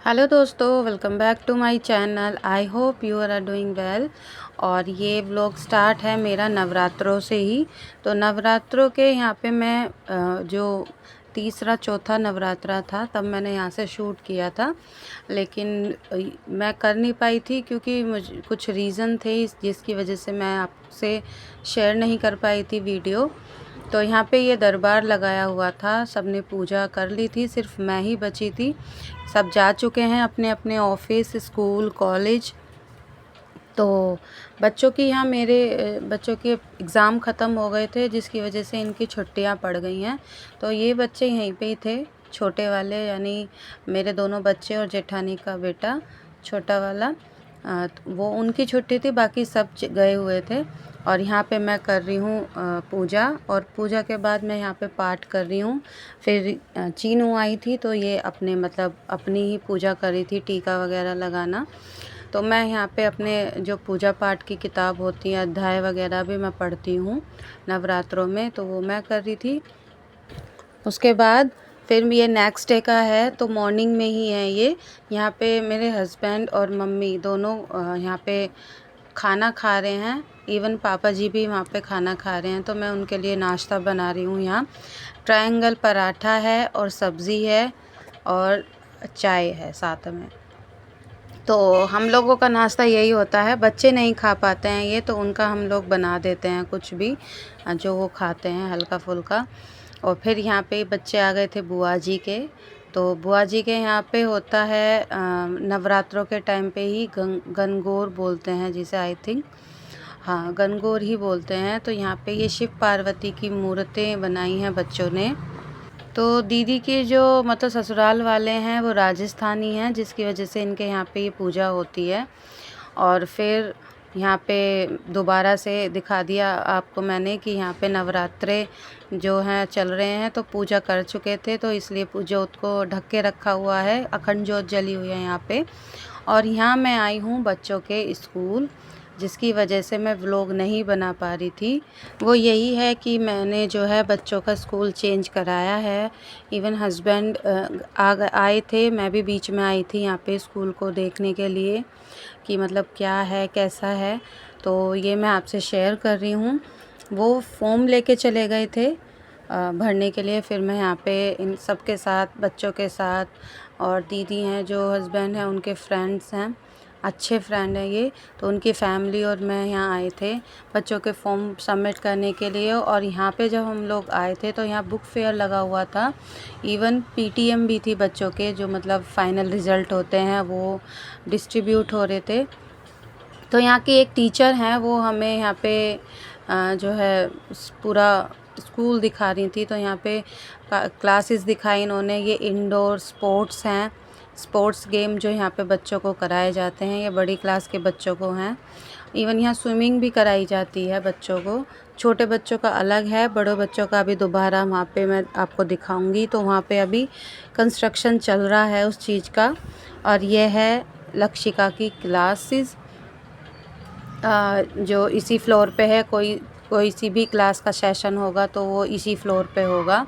Hello दोस्तों, welcome back to my channel. I hope you are doing well. और ये vlog start है मेरा नवरात्रों से ही। तो नवरात्रों के यहाँ पे मैं जो तीसरा चौथा नवरात्रा था तब मैंने यहाँ से शूट किया था, लेकिन मैं कर नहीं पाई थी क्योंकि मुझे कुछ रीज़न थे जिसकी वजह से मैं आपसे शेयर नहीं कर पाई थी वीडियो। तो यहाँ पे ये दरबार लगाया हुआ था, सबने पूजा कर ली थी, सिर्फ मैं ही बची थी। सब जा चुके हैं अपने अपने ऑफिस, स्कूल, कॉलेज। तो बच्चों की यहाँ मेरे बच्चों के एग्ज़ाम ख़त्म हो गए थे जिसकी वजह से इनकी छुट्टियाँ पड़ गई हैं। तो ये बच्चे यहीं पे ही थे, छोटे वाले, यानी मेरे दोनों बच्चे और जेठानी का बेटा छोटा वाला। तो वो उनकी छुट्टी थी, बाकी सब गए हुए थे। और यहाँ पे मैं कर रही हूँ पूजा, और पूजा के बाद मैं यहाँ पे पाठ कर रही हूँ। फिर चीनू आई थी तो ये अपने मतलब अपनी ही पूजा कर रही थी, टीका वगैरह लगाना। तो मैं यहाँ पे अपने जो पूजा पाठ की किताब होती है, अध्याय वगैरह भी मैं पढ़ती हूँ नवरात्रों में, तो वो मैं कर रही थी। उसके बाद फिर ये नेक्स्ट डे का है, तो मॉर्निंग में ही है ये। यहाँ पे मेरे हस्बैंड और मम्मी दोनों यहाँ पे खाना खा रहे हैं। इवन पापा जी भी वहाँ पे खाना खा रहे हैं, तो मैं उनके लिए नाश्ता बना रही हूँ। यहाँ ट्रायंगल पराठा है और सब्ज़ी है और चाय है साथ में। तो हम लोगों का नाश्ता यही होता है। बच्चे नहीं खा पाते हैं ये, तो उनका हम लोग बना देते हैं कुछ भी जो वो खाते हैं, हल्का फुल्का। और फिर यहाँ पे बच्चे आ गए थे बुआ जी के। तो बुआ जी के यहाँ पे होता है नवरात्रों के टाइम पे ही गणगौर बोलते हैं जिसे, आई थिंक, हाँ, गणगौर ही बोलते हैं। तो यहाँ पे ये शिव पार्वती की मूर्तें बनाई हैं बच्चों ने। तो दीदी के जो मतलब ससुराल वाले हैं वो राजस्थानी हैं, जिसकी वजह से इनके यहाँ पे ये पूजा होती है। और फिर यहाँ पे दोबारा से दिखा दिया आपको मैंने कि यहाँ पे नवरात्रे जो हैं चल रहे हैं, तो पूजा कर चुके थे तो इसलिए जोत को ढक के रखा हुआ है, अखंड जोत जली हुई है यहाँ पे। और यहाँ मैं आई हूँ बच्चों के स्कूल, जिसकी वजह से मैं व्लॉग नहीं बना पा रही थी। वो यही है कि मैंने जो है बच्चों का स्कूल चेंज कराया है। इवन हस्बैंड आए थे, मैं भी बीच में आई थी यहाँ पे स्कूल को देखने के लिए कि मतलब क्या है, कैसा है। तो ये मैं आपसे शेयर कर रही हूँ। वो फॉर्म लेके चले गए थे भरने के लिए। फिर मैं यहाँ पे इन सब के साथ, बच्चों के साथ, और दीदी हैं जो हस्बैंड हैं उनके फ्रेंड्स हैं, अच्छे फ्रेंड हैं ये, तो उनकी फैमिली और मैं यहाँ आए थे बच्चों के फॉर्म सबमिट करने के लिए। और यहाँ पे जब हम लोग आए थे तो यहाँ बुक फेयर लगा हुआ था। इवन पीटीएम भी थी बच्चों के, जो मतलब फ़ाइनल रिज़ल्ट होते हैं वो डिस्ट्रीब्यूट हो रहे थे। तो यहाँ की एक टीचर हैं, वो हमें यहाँ पे जो है पूरा स्कूल दिखा रही थी। तो यहाँ पे क्लासेस दिखाई इन्होंने। ये इंडोर स्पोर्ट्स हैं, स्पोर्ट्स गेम जो यहाँ पे बच्चों को कराए जाते हैं, ये बड़ी क्लास के बच्चों को हैं। इवन यहाँ स्विमिंग भी कराई जाती है बच्चों को। छोटे बच्चों का अलग है, बड़े बच्चों का अभी दोबारा वहाँ पे मैं आपको दिखाऊंगी। तो वहाँ पे अभी कंस्ट्रक्शन चल रहा है उस चीज़ का। और ये है लक्षिका की क्लासेस जो इसी फ्लोर पे है। कोई सी भी क्लास का सेशन होगा तो वो इसी फ्लोर पे होगा।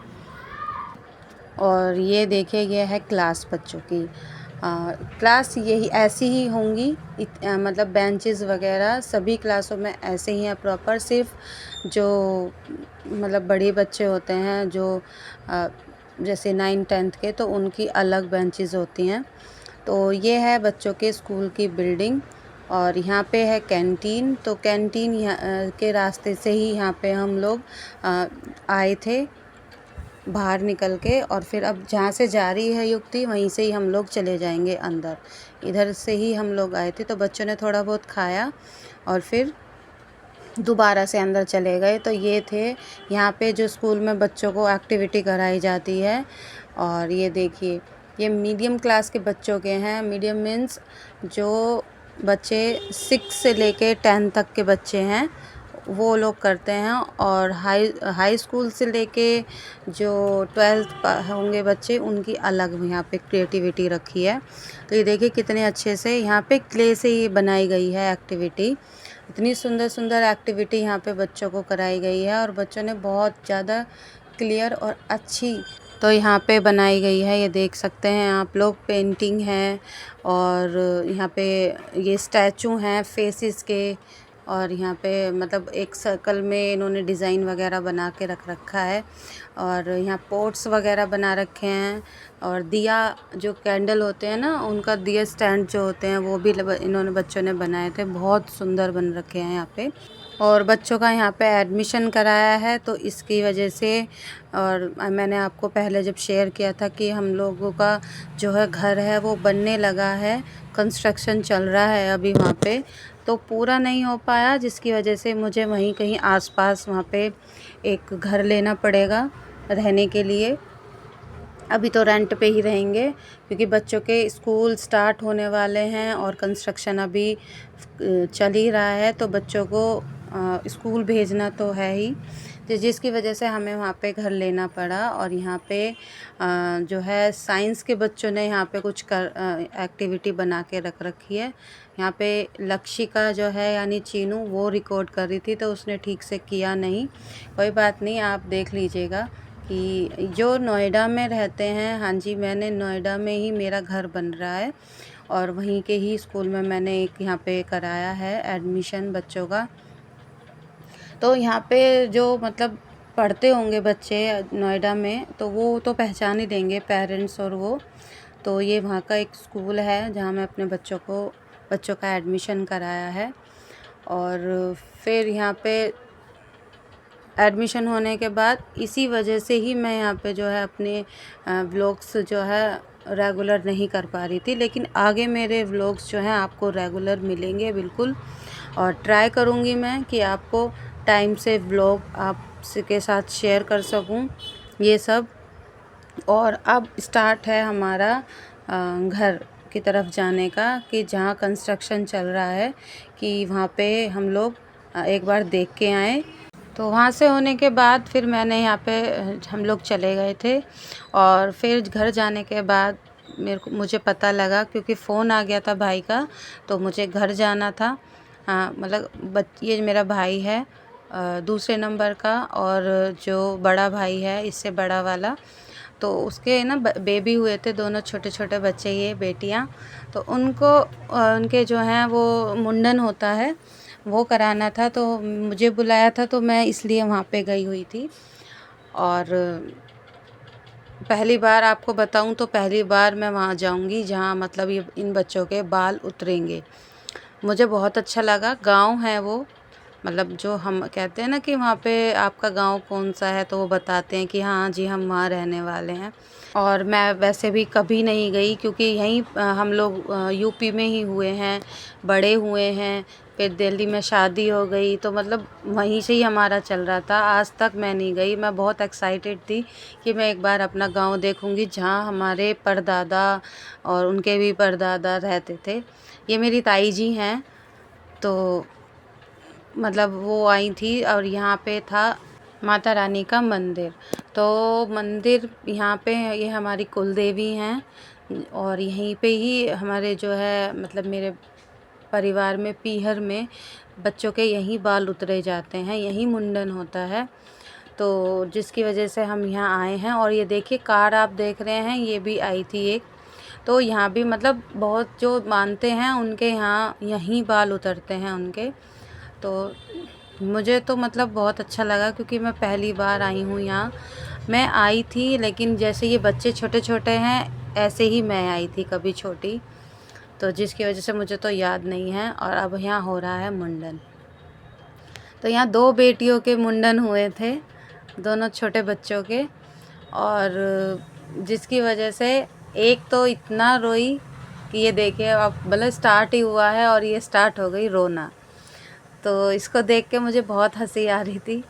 और ये देखिए, ये है क्लास बच्चों की। क्लास यही ऐसी ही होंगी, मतलब बेंचेस वगैरह सभी क्लासों में ऐसे ही हैं प्रॉपर। सिर्फ जो मतलब बड़े बच्चे होते हैं जो जैसे 9th-10th के, तो उनकी अलग बेंचेस होती हैं। तो ये है बच्चों के स्कूल की बिल्डिंग। और यहाँ पे है कैंटीन। तो कैंटीन के रास्ते से ही यहाँ पे हम लोग आए थे बाहर निकल के। और फिर अब जहाँ से जा रही है युक्ति, वहीं से ही हम लोग चले जाएंगे अंदर। इधर से ही हम लोग आए थे, तो बच्चों ने थोड़ा बहुत खाया और फिर दोबारा से अंदर चले गए। तो ये थे यहाँ पे जो स्कूल में बच्चों को एक्टिविटी कराई जाती है। और ये देखिए, ये मीडियम क्लास के बच्चों के हैं। मीडियम मीन्स जो बच्चे 6 से लेके 10 तक के बच्चे हैं वो लोग करते हैं। और हाई स्कूल से लेके जो 12th होंगे बच्चे, उनकी अलग यहाँ पे क्रिएटिविटी रखी है। तो ये देखिए कितने अच्छे से यहाँ पे क्ले से ये बनाई गई है एक्टिविटी। इतनी सुंदर सुंदर एक्टिविटी यहाँ पे बच्चों को कराई गई है, और बच्चों ने बहुत ज़्यादा क्लियर और अच्छी तो यहाँ पे बनाई गई है, ये देख सकते हैं आप लोग, पेंटिंग है और यहाँ पे ये स्टैचू हैं फेसेस के। और यहाँ पे मतलब एक सर्कल में इन्होंने डिज़ाइन वगैरह बना के रख रखा है और यहाँ पोट्स वगैरह बना रखे हैं। और दिया जो कैंडल होते हैं ना, उनका दिया स्टैंड जो होते हैं वो भी इन्होंने बच्चों ने बनाए थे, बहुत सुंदर बन रखे हैं यहाँ पे। और बच्चों का यहाँ पे एडमिशन कराया है तो इसकी वजह से। और मैंने आपको पहले जब शेयर किया था कि हम लोगों का जो है घर है वो बनने लगा है, कंस्ट्रक्शन चल रहा है अभी वहाँ पे, तो पूरा नहीं हो पाया, जिसकी वजह से मुझे वहीं कहीं आसपास वहाँ पे एक घर लेना पड़ेगा रहने के लिए। अभी तो रेंट पे ही रहेंगे क्योंकि बच्चों के स्कूल स्टार्ट होने वाले हैं और कंस्ट्रक्शन अभी चल ही रहा है, तो बच्चों को स्कूल भेजना तो है ही, तो जिसकी वजह से हमें वहाँ पे घर लेना पड़ा। और यहाँ पे जो है साइंस के बच्चों ने यहाँ पे कुछ एक्टिविटी बना के रख रखी है। यहाँ पे लक्षिका जो है यानी चीनू वो रिकॉर्ड कर रही थी तो उसने ठीक से किया नहीं, कोई बात नहीं, आप देख लीजिएगा। कि जो नोएडा में रहते हैं, हाँ जी, मैंने नोएडा में ही मेरा घर बन रहा है और वहीं के ही स्कूल में मैंने एक यहाँ पे कराया है एडमिशन बच्चों का। तो यहाँ पे जो मतलब पढ़ते होंगे बच्चे नोएडा में तो वो तो पहचान ही देंगे पेरेंट्स और वो। तो ये वहाँ का एक स्कूल है जहाँ मैं अपने बच्चों का एडमिशन कराया है। और फिर यहाँ पे एडमिशन होने के बाद इसी वजह से ही मैं यहाँ पे जो है अपने व्लॉग्स जो है रेगुलर नहीं कर पा रही थी, लेकिन आगे मेरे व्लॉग्स जो हैं आपको रेगुलर मिलेंगे बिल्कुल। और ट्राई करूँगी मैं कि आपको टाइम से व्लॉग आपके साथ शेयर कर सकूँ ये सब। और अब स्टार्ट है हमारा घर की तरफ जाने का, कि जहाँ कंस्ट्रक्शन चल रहा है कि वहाँ पे हम लोग एक बार देख के आएँ। तो वहाँ से होने के बाद फिर मैंने यहाँ पे हम लोग चले गए थे। और फिर घर जाने के बाद मुझे पता लगा, क्योंकि फ़ोन आ गया था भाई का, तो मुझे घर जाना था। हाँ मतलब ये मेरा भाई है दूसरे नंबर का, और जो बड़ा भाई है इससे बड़ा वाला, तो उसके ना बेबी हुए थे, दोनों छोटे छोटे बच्चे, ये बेटियाँ, तो उनको उनके जो हैं वो मुंडन होता है वो कराना था, तो मुझे बुलाया था तो मैं इसलिए वहाँ पे गई हुई थी। और पहली बार आपको बताऊँ तो पहली बार मैं वहाँ जाऊँगी जहाँ मतलब ये इन बच्चों के बाल उतरेंगे। मुझे बहुत अच्छा लगा। गांव है वो, मतलब जो हम कहते हैं ना कि वहाँ पे आपका गांव कौन सा है, तो वो बताते हैं कि हाँ जी हम वहाँ रहने वाले हैं। और मैं वैसे भी कभी नहीं गई क्योंकि यहीं हम लोग यूपी में ही हुए हैं, बड़े हुए हैं, फिर दिल्ली में शादी हो गई, तो मतलब वहीं से ही हमारा चल रहा था। आज तक मैं नहीं गई। मैं बहुत एक्साइटेड थी कि मैं एक बार अपना गांव देखूंगी जहाँ हमारे परदादा और उनके भी परदादा रहते थे। ये मेरी ताई जी हैं, तो मतलब वो आई थी और यहाँ पे था माता रानी का मंदिर। तो मंदिर यहाँ पे ये हमारी कुल देवी हैं और यहीं पे ही हमारे जो है मतलब मेरे परिवार में पीहर में बच्चों के यहीं बाल उतरे जाते हैं, यहीं मुंडन होता है, तो जिसकी वजह से हम यहाँ आए हैं। और ये देखिए कार आप देख रहे हैं, ये भी आई थी एक, तो यहाँ भी मतलब बहुत जो मानते हैं उनके यहाँ यहीं बाल उतरते हैं उनके। तो मुझे तो मतलब बहुत अच्छा लगा क्योंकि मैं पहली बार आई हूँ यहाँ। मैं आई थी लेकिन जैसे ये बच्चे छोटे छोटे हैं ऐसे ही मैं आई थी कभी छोटी, तो जिसकी वजह से मुझे तो याद नहीं है। और अब यहाँ हो रहा है मुंडन। तो यहाँ 2 बेटियों के मुंडन हुए थे, दोनों छोटे बच्चों के, और जिसकी वजह से एक तो इतना रोई कि ये देखिए अब मतलब स्टार्ट ही हुआ है और ये स्टार्ट हो गई रोना। तो इसको देख के मुझे बहुत हंसी आ रही थी।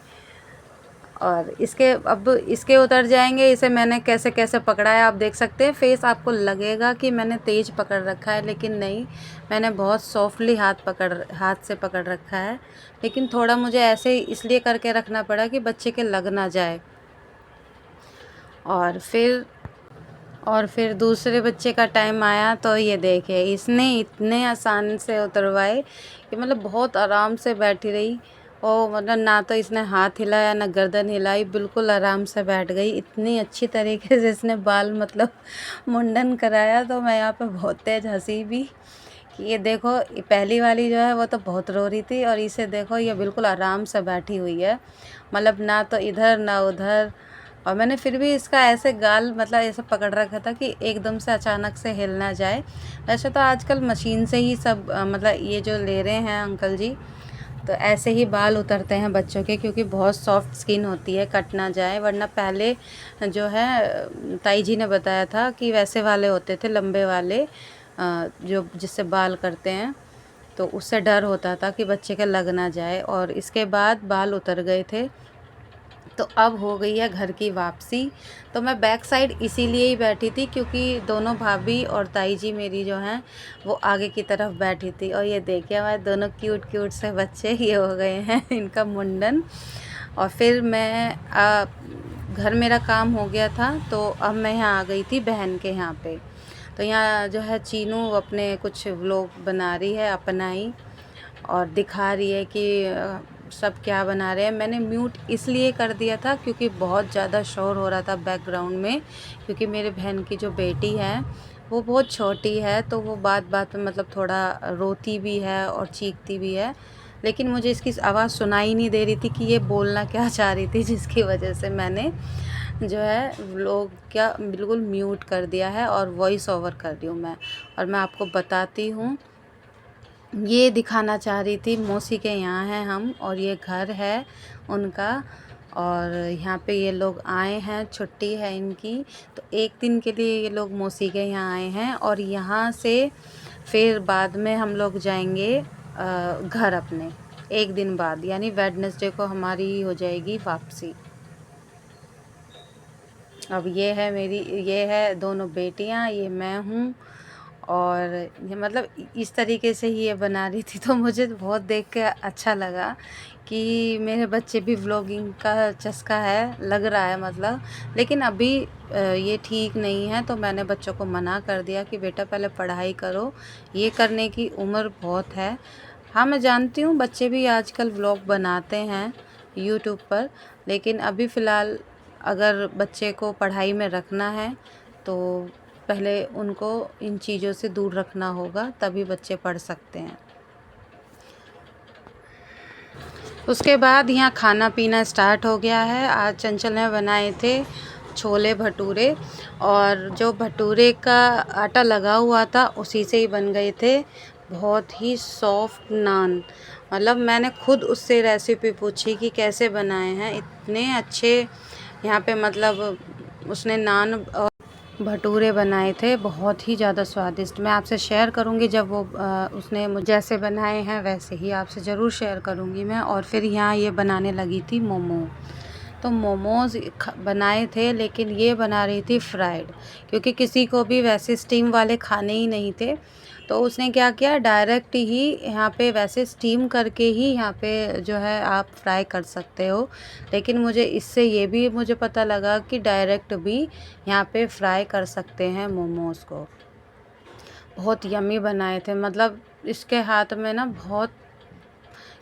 और इसके उतर जाएंगे, इसे मैंने कैसे कैसे पकड़ा है आप देख सकते हैं। फेस आपको लगेगा कि मैंने तेज़ पकड़ रखा है, लेकिन नहीं, मैंने बहुत सॉफ्टली हाथ से पकड़ रखा है। लेकिन थोड़ा मुझे ऐसे इसलिए करके रखना पड़ा कि बच्चे के लग ना जाए। और फिर दूसरे बच्चे का टाइम आया तो ये देखिए इसने इतने आसान से उतरवाए कि मतलब बहुत आराम से बैठी रही ओ मतलब ना तो इसने हाथ हिलाया ना गर्दन हिलाई, बिल्कुल आराम से बैठ गई। इतनी अच्छी तरीके से इसने बाल मतलब मुंडन कराया, तो मैं यहाँ पे बहुत तेज़ हंसी भी कि ये देखो, ये पहली वाली जो है वो तो बहुत रो रही थी, और इसे देखो ये बिल्कुल आराम से बैठी हुई है, मतलब ना तो इधर ना उधर। और मैंने फिर भी इसका ऐसे गाल मतलब ऐसे पकड़ रखा था कि एकदम से अचानक से हिल ना जाए। वैसे तो आजकल मशीन से ही सब मतलब ये जो ले रहे हैं अंकल जी, तो ऐसे ही बाल उतरते हैं बच्चों के, क्योंकि बहुत सॉफ्ट स्किन होती है, कट ना जाए। वरना पहले जो है ताई जी ने बताया था कि वैसे वाले होते थे, लंबे वाले, जो जिससे बाल करते हैं, तो उससे डर होता था कि बच्चे के लग ना जाए। और इसके बाद बाल उतर गए थे। तो अब हो गई है घर की वापसी। तो मैं बैक साइड इसीलिए ही बैठी थी क्योंकि दोनों भाभी और ताई जी मेरी जो हैं वो आगे की तरफ बैठी थी। और ये देखिए हमारे दोनों क्यूट क्यूट से बच्चे ये हो गए हैं इनका मुंडन। और फिर मैं घर मेरा काम हो गया था, तो अब मैं यहाँ आ गई थी बहन के यहाँ पे। तो यहाँ जो है चीनू अपने कुछ व्लॉग बना रही है अपना ही, और दिखा रही है कि सब क्या बना रहे हैं। मैंने म्यूट इसलिए कर दिया था क्योंकि बहुत ज़्यादा शोर हो रहा था बैकग्राउंड में, क्योंकि मेरे बहन की जो बेटी है वो बहुत छोटी है, तो वो बात बात में मतलब थोड़ा रोती भी है और चीखती भी है। लेकिन मुझे इसकी आवाज़ सुनाई नहीं दे रही थी कि ये बोलना क्या चाह रही थी, जिसकी वजह से मैंने जो है व्लॉग क्या बिल्कुल म्यूट कर दिया है और वॉइस ओवर कर रही हूँ मैं। और मैं आपको बताती हूँ, ये दिखाना चाह रही थी मौसी के यहाँ हैं हम, और ये घर है उनका। और यहाँ पे ये लोग आए हैं, छुट्टी है इनकी, तो एक दिन के लिए ये लोग मौसी के यहाँ आए हैं। और यहाँ से फिर बाद में हम लोग जाएंगे घर अपने, एक दिन बाद, यानी वेडनेसडे को हमारी हो जाएगी वापसी। अब ये है दोनों बेटियां, ये मैं हूँ। और ये मतलब इस तरीके से ही ये बना रही थी, तो मुझे बहुत देख के अच्छा लगा कि मेरे बच्चे भी व्लॉगिंग का चस्का है, लग रहा है मतलब। लेकिन अभी ये ठीक नहीं है, तो मैंने बच्चों को मना कर दिया कि बेटा पहले पढ़ाई करो, ये करने की उम्र बहुत है। हाँ मैं जानती हूँ बच्चे भी आजकल व्लॉग बनाते हैं यूट्यूब पर, लेकिन अभी फ़िलहाल अगर बच्चे को पढ़ाई में रखना है तो पहले उनको इन चीज़ों से दूर रखना होगा, तभी बच्चे पढ़ सकते हैं। उसके बाद यहाँ खाना पीना स्टार्ट हो गया है। आज चंचल ने बनाए थे छोले भटूरे, और जो भटूरे का आटा लगा हुआ था उसी से ही बन गए थे बहुत ही सॉफ्ट नान। मतलब मैंने खुद उससे रेसिपी पूछी कि कैसे बनाए हैं, इतने अच्छे यहाँ पे मतलब उसने नान और भटूरे बनाए थे, बहुत ही ज़्यादा स्वादिष्ट। मैं आपसे शेयर करूँगी जब वो उसने जैसे बनाए हैं वैसे ही आपसे ज़रूर शेयर करूँगी मैं। और फिर यहाँ ये बनाने लगी थी मोमो। तो मोमोज़ बनाए थे, लेकिन ये बना रही थी फ्राइड, क्योंकि किसी को भी वैसे स्टीम वाले खाने ही नहीं थे। तो उसने क्या किया, डायरेक्ट ही यहाँ पे वैसे स्टीम करके ही यहाँ पे जो है आप फ्राई कर सकते हो। लेकिन मुझे इससे ये भी मुझे पता लगा कि डायरेक्ट भी यहाँ पे फ्राई कर सकते हैं मोमोज़ को। बहुत यम्मी बनाए थे, मतलब इसके हाथ में ना बहुत,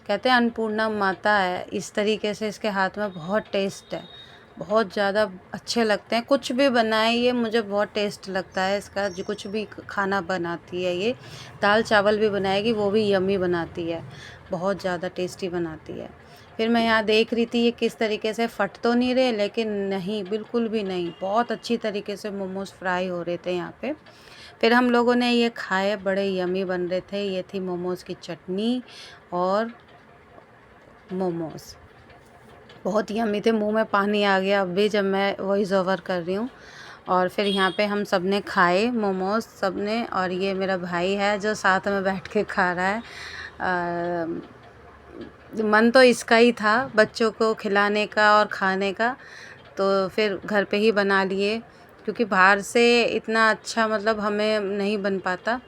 कहते हैं अन्नपूर्णा माता है, इस तरीके से इसके हाथ में बहुत टेस्ट है, बहुत ज़्यादा अच्छे लगते हैं। कुछ भी बनाए ये, मुझे बहुत टेस्ट लगता है इसका, जो कुछ भी खाना बनाती है ये, दाल चावल भी बनाएगी वो भी यम्मी बनाती है, बहुत ज़्यादा टेस्टी बनाती है। फिर मैं यहाँ देख रही थी ये किस तरीके से फट तो नहीं रहे, लेकिन नहीं, बिल्कुल भी नहीं, बहुत अच्छी तरीके से मोमोज़ फ्राई हो रहे थे यहाँ पे। फिर हम लोगों ने ये खाए, बड़े यम्मी बन रहे थे। ये थी मोमोज़ की चटनी और मोमोज़, बहुत यम्मी थे, मुंह में पानी आ गया अब भी जब मैं वॉइस ओवर कर रही हूँ। और फिर यहाँ पे हम सब ने खाए मोमोज़ सब ने, और ये मेरा भाई है जो साथ में बैठ के खा रहा है। मन तो इसका ही था बच्चों को खिलाने का और खाने का, तो फिर घर पे ही बना लिए, क्योंकि बाहर से इतना अच्छा मतलब हमें नहीं बन पाता,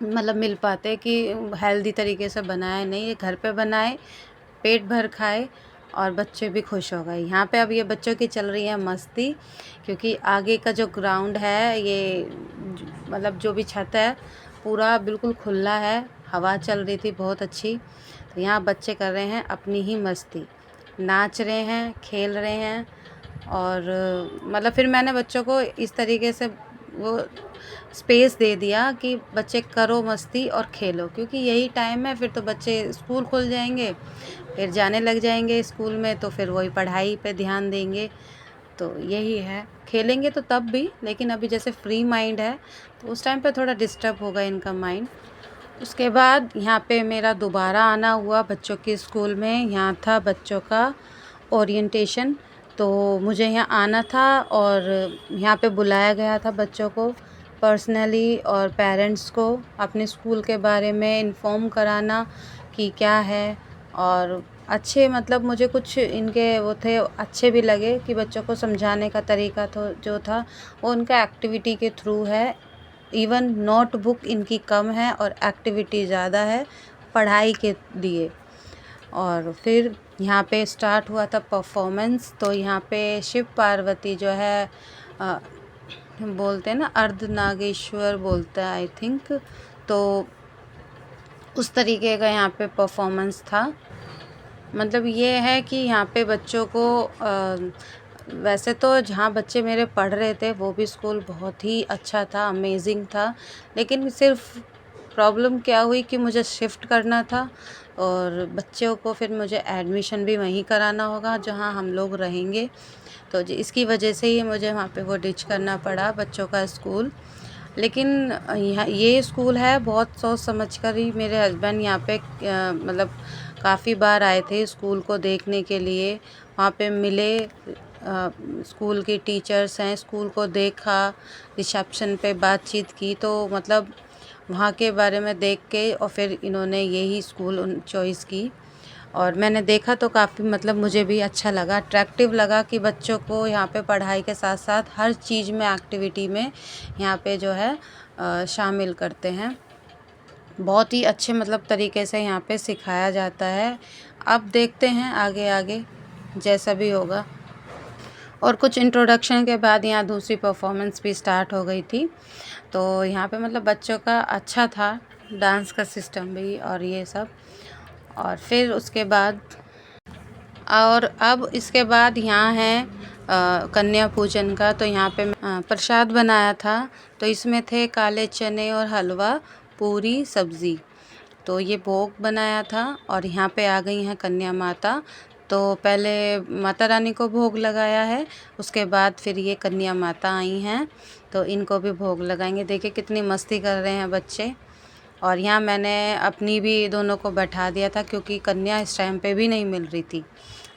मतलब मिल पाते कि हेल्दी तरीके से बनाए नहीं। ये घर पे बनाए, पेट भर खाए और बच्चे भी खुश हो गए। यहाँ पे अब ये बच्चों की चल रही है मस्ती, क्योंकि आगे का जो ग्राउंड है ये मतलब जो भी छत है पूरा बिल्कुल खुला है, हवा चल रही थी बहुत अच्छी। तो यहाँ बच्चे कर रहे हैं अपनी ही मस्ती, नाच रहे हैं, खेल रहे हैं। और मतलब फिर मैंने बच्चों को इस तरीके से वो स्पेस दे दिया कि बच्चे करो मस्ती और खेलो, क्योंकि यही टाइम है, फिर तो बच्चे स्कूल खुल जाएंगे, फिर जाने लग जाएंगे स्कूल में, तो फिर वही पढ़ाई पे ध्यान देंगे। तो यही है, खेलेंगे तो तब भी, लेकिन अभी जैसे फ्री माइंड है तो उस टाइम पे थोड़ा डिस्टर्ब होगा इनका माइंड। उसके बाद यहाँ पे मेरा दोबारा आना हुआ बच्चों के स्कूल में। यहाँ था बच्चों का ओरिएंटेशन, तो मुझे यहाँ आना था और यहाँ पे बुलाया गया था बच्चों को पर्सनली, और पेरेंट्स को अपने स्कूल के बारे में इन्फॉर्म कराना कि क्या है। और अच्छे मतलब मुझे कुछ इनके वो थे, अच्छे भी लगे कि बच्चों को समझाने का तरीका तो जो था वो उनका एक्टिविटी के थ्रू है। इवन नोटबुक इनकी कम है और एक्टिविटी ज़्यादा है पढ़ाई के लिए। और फिर यहाँ पे स्टार्ट हुआ था परफॉर्मेंस। तो यहाँ पे शिव पार्वती जो है बोलते हैं ना, अर्धनागेश्वर बोलता है आई थिंक, तो उस तरीके का यहाँ पे परफॉर्मेंस था। मतलब ये है कि यहाँ पे बच्चों को वैसे तो जहाँ बच्चे मेरे पढ़ रहे थे वो भी स्कूल बहुत ही अच्छा था, अमेजिंग था, लेकिन सिर्फ प्रॉब्लम क्या हुई कि मुझे शिफ्ट करना था और बच्चों को फिर मुझे एडमिशन भी वहीं कराना होगा जहाँ हम लोग रहेंगे। तो इसकी वजह से ही मुझे वहाँ पे वो डिच करना पड़ा बच्चों का स्कूल। लेकिन यहाँ ये स्कूल है, बहुत सोच समझ कर ही मेरे हस्बैंड यहाँ पे मतलब काफ़ी बार आए थे स्कूल को देखने के लिए। वहाँ पे मिले, स्कूल के टीचर्स हैं, स्कूल को देखा, रिसेप्शन पे बातचीत की, तो मतलब वहाँ के बारे में देख के और फिर इन्होंने यही स्कूल चॉइस की। और मैंने देखा तो काफ़ी मतलब मुझे भी अच्छा लगा, अट्रैक्टिव लगा कि बच्चों को यहाँ पे पढ़ाई के साथ साथ हर चीज़ में, एक्टिविटी में यहाँ पे जो है शामिल करते हैं। बहुत ही अच्छे मतलब तरीके से यहाँ पे सिखाया जाता है। अब देखते हैं आगे आगे जैसा भी होगा। और कुछ इंट्रोडक्शन के बाद यहाँ दूसरी परफॉर्मेंस भी स्टार्ट हो गई थी। तो यहाँ पे मतलब बच्चों का अच्छा था, डांस का सिस्टम भी और ये सब। और फिर उसके बाद और अब इसके बाद यहाँ है कन्या पूजन का। तो यहाँ पे प्रसाद बनाया था, तो इसमें थे काले चने और हलवा, पूरी, सब्ज़ी। तो ये भोग बनाया था और यहाँ पे आ गई हैं कन्या माता। तो पहले माता रानी को भोग लगाया है, उसके बाद फिर ये कन्या माता आई हैं, तो इनको भी भोग लगाएंगे। देखिए कितनी मस्ती कर रहे हैं बच्चे। और यहाँ मैंने अपनी भी दोनों को बैठा दिया था, क्योंकि कन्या इस टाइम पे भी नहीं मिल रही थी।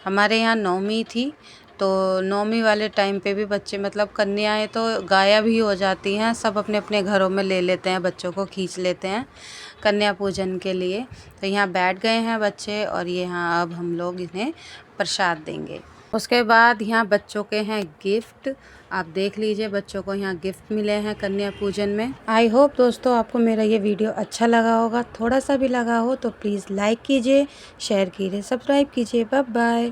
हमारे यहाँ नौमी थी, तो नौमी वाले टाइम पे भी बच्चे मतलब कन्याएं तो गायब ही हो जाती हैं, सब अपने अपने घरों में ले लेते हैं, बच्चों को खींच लेते हैं कन्या पूजन के लिए। तो यहाँ बैठ गए हैं बच्चे और ये यहाँ अब हम लोग इन्हें प्रसाद देंगे। उसके बाद यहाँ बच्चों के हैं गिफ्ट, आप देख लीजिए बच्चों को यहाँ गिफ्ट मिले हैं कन्या पूजन में। आई होप दोस्तों आपको मेरा ये वीडियो अच्छा लगा होगा, थोड़ा सा भी लगा हो तो प्लीज़ लाइक कीजिए, शेयर कीजिए, सब्सक्राइब कीजिए। Bye bye.